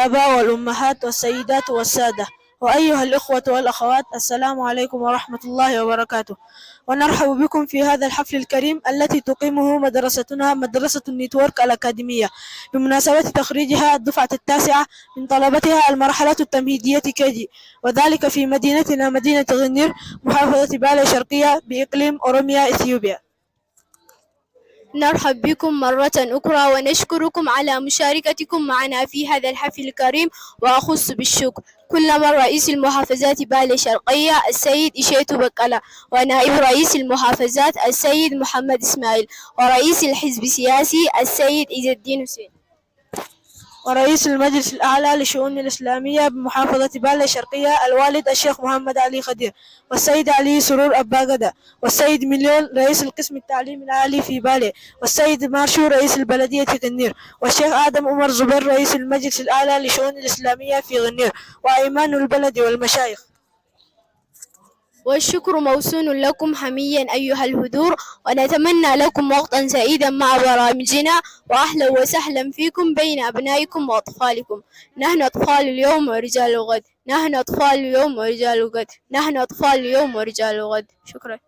الآباء والأمهات والسيدات والسادة وأيها الإخوة والأخوات، السلام عليكم ورحمة الله وبركاته، ونرحب بكم في هذا الحفل الكريم التي تقيمه مدرستنا مدرسة النيتورك الأكاديمية بمناسبة تخريجها الدفعة التاسعة من طلبتها المرحلة التمهيدية كيجي، وذلك في مدينتنا مدينة غنير محافظة بالي شرقية بإقليم أوروميا إثيوبيا. نرحب بكم مرة أخرى ونشكركم على مشاركتكم معنا في هذا الحفل الكريم، وأخص بالشكر كل من رئيس المحافظات بالي شرقية السيد إشيتو بكلا، ونائب رئيس المحافظات السيد محمد إسماعيل، ورئيس الحزب السياسي السيد عز الدين حسين، ورئيس المجلس الأعلى للشؤون الإسلامية بمحافظة بالي الشرقية الوالد الشيخ محمد علي خدير، والسيد علي سرور أبا غدا، والسيد مليون رئيس القسم التعليم العالي في بالي، والسيد مارشو رئيس البلدية غنير، والشيخ آدم عمر زبير رئيس المجلس الأعلى للشؤون الإسلامية في غنير، وأئمان البلد والمشايخ. والشكر موصول لكم حميا أيها الحضور، ونتمنى لكم وقتا سعيدا مع برامجنا، وأهلا وسهلا فيكم بين أبنائكم وأطفالكم. نحن أطفال اليوم ورجال الغد، نحن أطفال اليوم ورجال الغد، نحن أطفال اليوم ورجال الغد. شكرا.